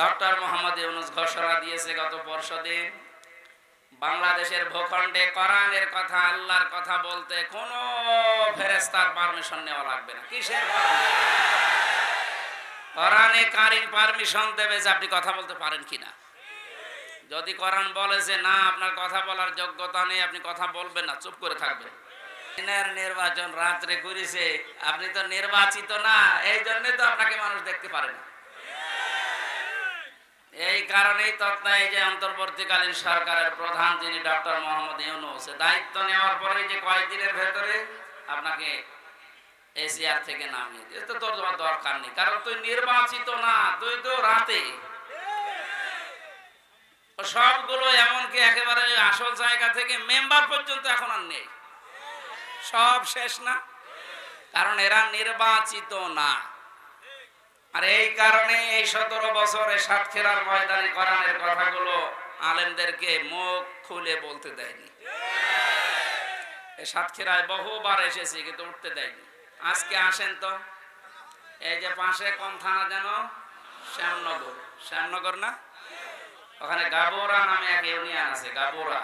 Doctor Mohammad Yunus ঘোষণা দিয়েছে গত পরশুদিন, বাংলাদেশের ভূখণ্ডে কোরআনের কথা, আল্লাহর কথা বলতে কোনো ফেরেশতার পারমিশন নেওয়া লাগবে না। কিসের কোরআনে কারীম পারমিশন দেবে যে আপনি কথা বলতে পারেন কিনা। যদি কোরআন বলে যে না, আপনার কথা বলার যোগ্যতা নেই, আপনি কথা বলবেন না, চুপ করে থাকবেন। নির্বাচন রাত্রে করেছে, আপনি তো নির্বাচিত না, এই জন্য তো আপনাকে মানুষ দেখতে পারে না। এই কারণেই তৎনায় যে অন্তর্বর্তীকালীন সরকারের প্রধান যিনি ডক্টর মোহাম্মদ ইউনূস, দায়িত্ব নেওয়ার পরে যে কয়েকদিনের ভেতরে আপনাকে এশিয়ার থেকে নামিয়ে দিয়ে, তো তোর দরকার নেই, কারণ তুই নির্বাচিত না, তুই তো রাতে সবগুলো, এমনকি একেবারে আসল জায়গা থেকে মেম্বার পর্যন্ত এখন আর নেই, সব শেষ না, কারণ এরা নির্বাচিত না। আর এই কারণে এই 17 বছরে সাতক্ষীরার ময়দানে কোরআনের কথাগুলো আলেমদেরকে মুখ খুলে বলতে দেয়নি। এই সাতক্ষীরায় বহুবার এসেছি কিন্তু উঠতে দেয়নি। আজকে আসেন তো, এই যে পাশে কোন থানা যেন, শ্যামনগর, শ্যামনগর না, ওখানে গাবোরা নামে এক ইউনিয়ন আছে, গাবোরা,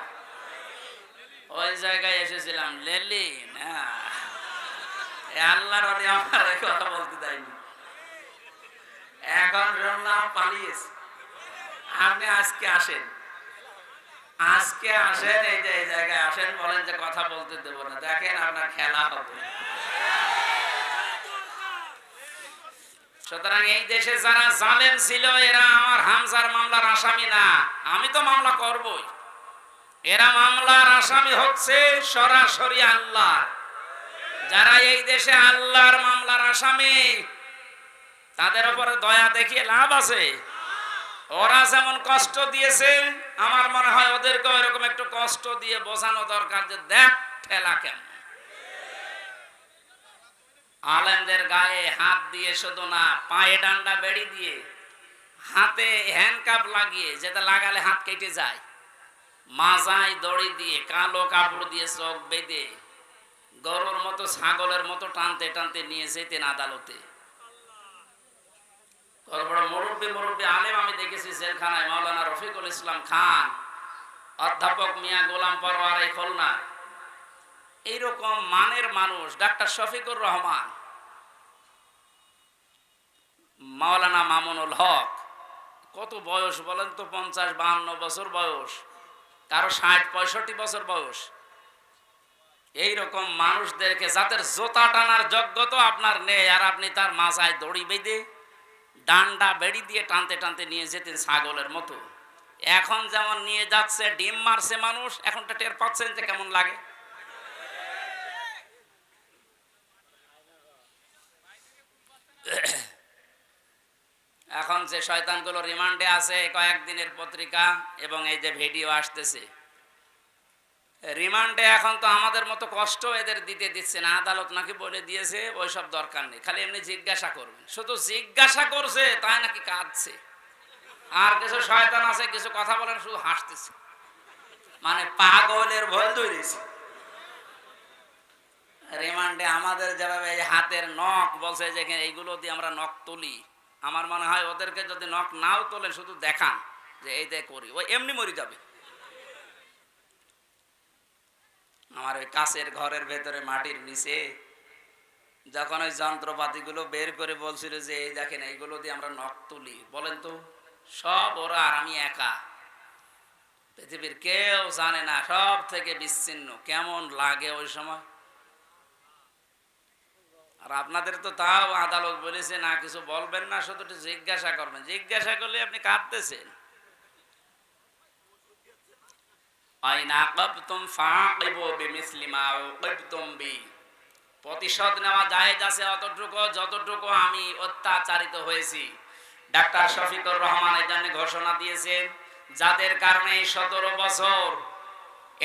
ওই জায়গায় এসেছিলাম। লেলিন আল্লাহর ওলি আমার কথা বলতে দেয়নি, এখন শুনলাম পালিয়েছে। আপনি আজকে আসেন, আজকে আসেন, এই যে এই জায়গায় আসেন, বলেন যে কথা বলতে দেব না, দেখেন আপনার খেলা হবে। সুতরাং এই দেশে যারা জালেম ছিল, এরা আমার হামজার মামলার আসামি না, আমি তো মামলা করবই। এরা মামলার আসামি হচ্ছে সরাসরি আল্লাহ। যারা এই দেশে আল্লাহর মামলার আসামি, তাদের উপরে দয়া দেখিয়ে লাভ আছে? ওরা যেমন কষ্ট দিয়েছে, আমার মনে হয় ওদেরকেও এরকম একটু কষ্ট দিয়ে বোঝানো দরকার যে দেখ ঠেলা কেমন। আলেমদের গায়ে হাত দিয়ে শুধু না, পায়ে ডান্ডা বেড়ি দিয়ে, হাতে হ্যান্ডকাপ লাগিয়ে, যেটা লাগালে হাত কেটে যায়, মাজায় দড়ি দিয়ে, কালো কাপড় দিয়ে চোখ বেঁধে, গরুর মতো ছাগলের মতো টানতে টানতে নিয়ে যেতেন আদালতে। বড় মুরব্বী আলেম আমি দেখেছি জেলখানায়, মাওলানা রফিকুল ইসলাম খান, অধ্যাপক মিয়া গোলাম পরওয়ার এই খুলনা, এইরকম মানের মানুষ, ডাক্তার শফিকুর রহমান, মাওলানা মামুনুল হক, কত বয়স বলেন তো, 50-52 বছর বয়স, কারো 60-65 বছর বয়স। এইরকম মানুষদেরকে, যাদের জোতা টানার যোগ্যতা আপনার নেই, আর আপনি তার মাথায় দড়ি বেঁধে ডান্ডা বেড়ি দিয়ে টানতে টানতে নিয়ে যেতেন ছাগলের মতো। এখন যেমন নিয়ে যাচ্ছে, ডিম মারছে মানুষ, এখনটা টের পাচ্ছেন যে কেমন লাগে। এখন যে শয়তানগুলো রিমান্ডে আছে, কয়েকদিনের পত্রিকা এবং এই যে ভিডিও আসতেছে, রিমান্ডে এখন তো আমাদের মতো কষ্ট এদের দিতে দিচ্ছে না, আদালত নাকি বলে দিয়েছে ওইসব দরকার নেই, খালি এমনি জিজ্ঞাসা করবেন। শুধু জিজ্ঞাসা করছে তাই নাকি কাঁদছে। আর কিছু শয়তান আছে, কিছু কথা বলেন শুধু হাসতেছে, মানে পাগলের ভয় ধরেছে। রিমান্ডে আমাদের যেভাবে এই হাতের নখ বলছে যে এইগুলো দিয়ে আমরা নখ তুলি, আমার মনে হয় ওদেরকে যদি নখ নাও তোলেন, শুধু দেখান যে এই দিয়ে করি, ওই এমনি মরে যাবে। আমার ওই কাছের ঘরের ভেতরে মাটির নিচে যখন ওই যন্ত্রপাতিগুলো বের করে বলছিল যে এই দেখেন এইগুলো দিয়ে আমরা নখ তুলি, বলেন তো সব ওরা আর আমি একা, পৃথিবীর কেউ জানে না, সব থেকে বিচ্ছিন্ন। কেমন লাগে ওই সময়। আর আপনাদের তো তাও আদালত বলেছে না, কিছু বলবেন না, শুধু জিজ্ঞাসা করবেন। জিজ্ঞাসা করলে আপনি কাঁদতেছেন। প্রতিশোধ নেওয়া জায়েজ আছে অতটুকু যতটুকু আমি অত্যাচারিত হয়েছি। ডাক্তার শফিকুর রহমান এই জন্য ঘোষণা দিয়েছেন, যাদের কারণে 17 বছর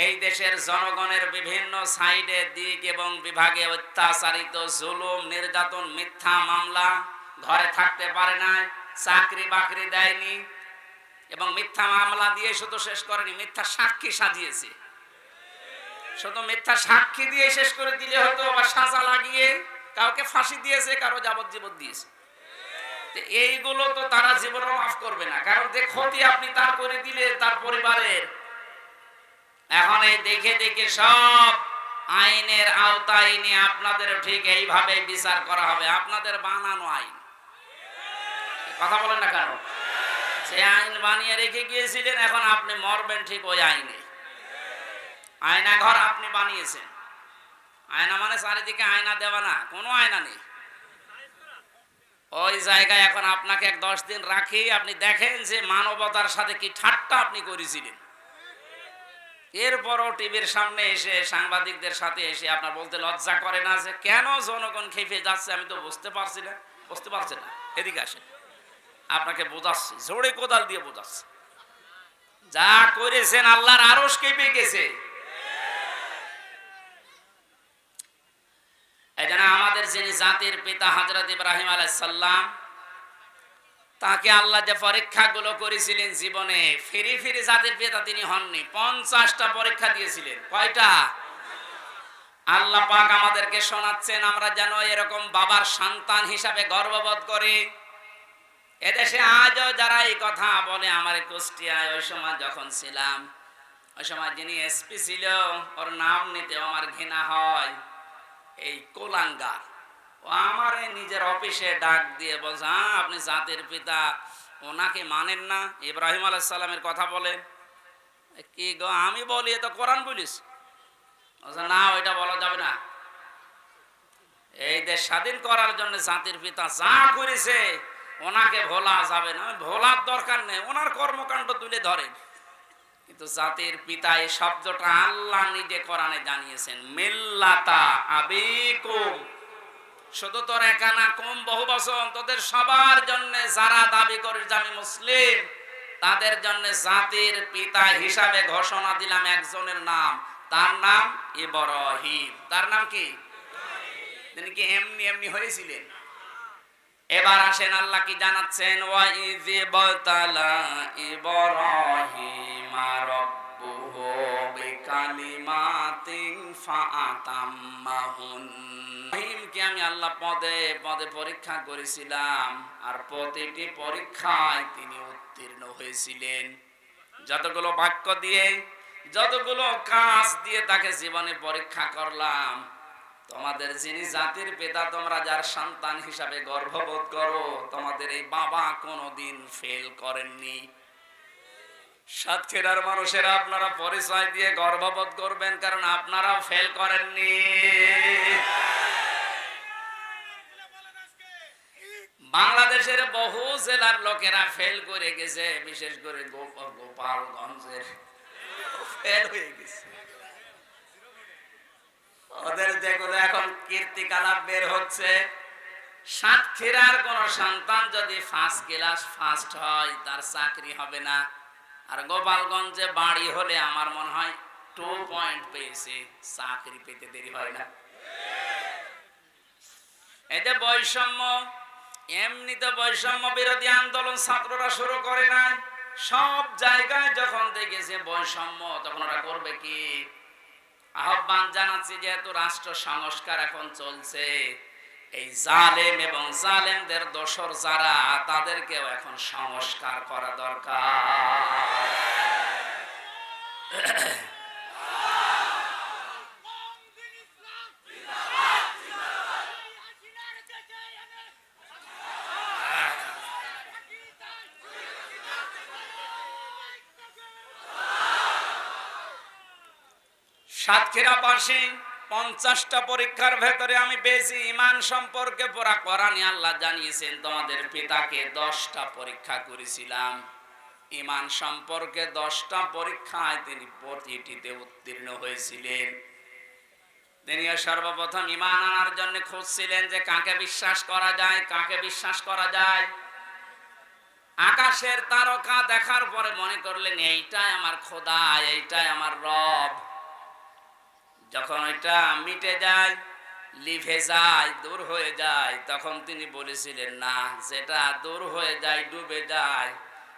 এই দেশের জনগণের বিভিন্ন সাইডে, দিক এবং বিভাগে অত্যাচারিত, জুলুম, নির্যাতন, মিথ্যা মামলা, ঘরে থাকতে পারে না, চাকরি বাকরি দেয়নি, এবং মিথ্যা মামলা দিয়ে শুধু শেষ করেনি, মিথ্যা সাক্ষী সাজিয়েছে। শুধু মিথ্যা সাক্ষী দিয়ে শেষ করে দিলে হতো, বা সাজা লাগিয়ে কাউকে ফাঁসি দিয়েছে, কারো যাবজ্জীবন দিয়েছে। এইগুলো তো তারা জীবনে মাফ করবে না, কারণ যে ক্ষতি আপনি তার করে দিলে তার পরিবারের। এখন এই দেখে দেখে সব আইনের আওতায় এনে আপনাদের ঠিক এইভাবে বিচার করা হবে, আপনাদের বানানো আইন। কথা বলেন না কেন? সে আইন বানিয়ে রেখে গিয়েছিলেন, এখন আপনি মরবেন ঠিক ওই আইনে। আয়না ঘর আপনি বানিয়েছেন। আয়না মানে চারিদিকে আয়না দেওয়া না, কোনো আয়না নেই। ওই জায়গায় এখন আপনাকে 10 দিন রাখি, আপনি দেখেন যে মানবতার সাথে কি ঠাট্টা আপনি করেছিলেন। এরপরও টিভির সামনে এসে সাংবাদিকদের সাথে এসে আপনার বলতে লজ্জা করে না যে কেন জনগণ খেপে যাচ্ছে? আমি তো বুঝতে পারছি না। বুঝতে পারছেন না? এদিকে আসেন, আপনাকে বোঝাচ্ছি, জোরে কোদাল দিয়ে বোঝাচ্ছি। যা করেছেন আল্লাহর আরশ কেঁপে গেছে। এই জন্য আমাদের যিনি জাতির পিতা হযরত ইব্রাহিম আলাইহিস সালাম, তাকে আল্লাহ যে পরীক্ষাগুলো করেছিলেন জীবনে, ফিরি ফিরি জাতির পিতা তিনি হননি। 50টা পরীক্ষা দিয়েছিলেন। কয়টা? আল্লাহ পাক আমাদেরকে শোনাচ্ছেন আমরা যেন এরকম বাবার সন্তান হিসাবে গর্ববোধ করি। এদেশে আজও যারা এই কথা বলে, আমার কুষ্টিয়ায় ওই সময় যখন ছিলাম, ওই সময় যিনি এসপি ছিল, ওর নাম নিতে আমার ঘৃণা হয়। এই কোলাঙ্গার ও আমার নিজের অফিসে ডাক দিয়ে বলছে, আপনি জাতির পিতা, ওনাকে মানেন না? ইব্রাহিম আলাইহিস সালামের কথা বলে। কি গো? আমি বলি এ তো কোরআন বলিস। না, ওইটা বলা যাবে না। এই দেশ স্বাধীন করার জন্য জাতির পিতা যা করেছে ওনাকে ভোলা যাবে না। ভোলার দরকার নেই, ওনার কর্মকাণ্ড তুলে ধরেন। কিন্তু জাতির পিতা এই শব্দটা আল্লাহ নিজে কোরআনে জানিয়েছেন, মিল্লাতা আবিকুম। শুধু তোর একা না, কম বহু বছর তোদের সবার জন্য যারা দাবি করে যে আমি মুসলিম, তাদের জন্য জাতির পিতা হিসাবে ঘোষণা দিলাম একজনের নাম, তার নাম ইব্রাহিম। তার নাম কি? তিনি কি এমনি এমনি হয়েছিলেন? এবার আসেন আল্লাহ কি জানাচ্ছেন, ওয়া ইয বাতালা ইব্রাহিমা রাব্বুহু বিকালিমাতিন ফাআতাম্মাহুন। ইব্রাহিমকে আমি আল্লাহ পদে পদে পরীক্ষা করেছিলাম, আর প্রতিটি পরীক্ষায় তিনি উত্তীর্ণ হয়েছিলেন। যতগুলো বাক্য দিয়ে, যতগুলো কাজ দিয়ে তাকে জীবনে পরীক্ষা করলাম, তোমাদের যিনি জাতির পিতা, তোমরা যার সন্তান হিসাবে গর্ববোধ করো, তোমাদের এই বাবা কোনোদিন ফেল করেননি। সাতক্ষীরার মানুষেরা আপনারা পরিচয় দিয়ে গর্ববোধ করবেন, কারণ আপনারাও ফেল করেননি। বাংলাদেশের বহু জেলার লোকেরা ফেল করে গেছে, বিশেষ করে গোপালগঞ্জের ফেল হয়ে গেছে। ওদের যেগুলো এখন কীর্তিকলাপ বের হচ্ছে, সাতক্ষীরার কোন সন্তান যদি ফার্স্ট ক্লাস ফার্স্ট হয়, তার চাকরি হবে না। আর গোপালগঞ্জে বাড়ি হলে আমার মনে হয় 2 পয়েন্ট পেয়েছে, চাকরি পেতে দেরি হয় না। এতে বৈষম্য, এমনিতে বৈষম্য বিরোধী আন্দোলন ছাত্ররা শুরু করে নাই। সব জায়গায় যখন দেখেছে বৈষম্য, তখন ওরা করবে কি? আহ্বান জানাচ্ছি, যেহেতু রাষ্ট্র সংস্কার এখন চলছে, এই জালেম এবং জালেমদের দোসর যারা, তাদেরকেও এখন সংস্কার করা দরকার। সাতক্ষীরাবাসী 50টা পরীক্ষার ভেতরে আমি পেয়েছি ঈমান সম্পর্কে পুরা কোরআনে আল্লাহ জানিয়েছেন, তোমাদের পিতাকে 10টা পরীক্ষা করেছিলাম। ঈমান সম্পর্কে 10টা পরীক্ষায় তিনি প্রতিটিতে উত্তীর্ণ হয়েছিলেন। তিনি সর্বপ্রথম ঈমান আনার জন্য খুঁজছিলেন যে কাকে বিশ্বাস করা যায়, কাকে বিশ্বাস করা যায়। আকাশের তারকা দেখার পরে মনে করলেন এইটাই আমার খোদা, এইটাই আমার রব। যখন এটা মিটে যায়, লিভে যায়, দূর হয়ে যায়, তখন তিনি বলেছিলেন না, যেটা দূর হয়ে যায়, ডুবে যায়,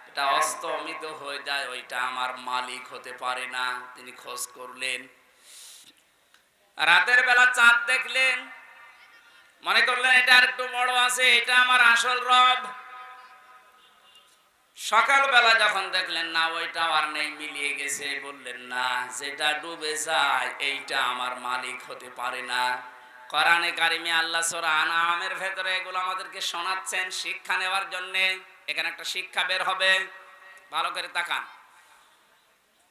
এটা অস্তমিত হয়ে যায়, ওইটা আমার মালিক হতে পারে না। তিনি খোঁজ করলেন, রাতের বেলা চাঁদ দেখলেন, মনে করলেন এটা আর একটু বড় আছে, এটা আমার আসল রব। সকালবেলা যখন দেখলেন না ওইটাও আর নেই, মিলিয়ে গেছে, বললেন না যেটা ডুবে যায় এইটা আমার মালিক হতে পারে না। কোরআনে কারিমে আল্লাহ সূরা আনআমের ভেতরে এগুলো আমাদেরকে শোনাচ্ছেন শিক্ষা নেওয়ার জন্য। এখানে একটা শিক্ষা বের হবে, ভালো করে তাকান।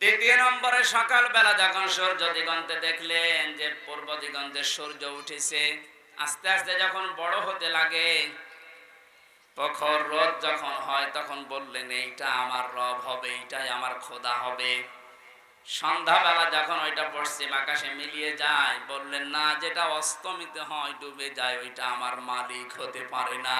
দ্বিতীয় নম্বরে, সকালবেলা যখন সূর্য দিগন্তে দেখলেন যে পূর্ব দিগন্তে সূর্য উঠেছে, আস্তে আস্তে যখন বড় হতে লাগে, প্রখর রোদ যখন হয়, তখন বললেন এইটা আমার রব হবে, এইটাই আমার খোদা হবে। সন্ধ্যাবেলা যখন ওইটা পশ্চিম আকাশে মিলিয়ে যায়, বললেন না যেটা অস্তমিত হয়, ডুবে যায়, ওইটা আমার মালিক হতে পারে না।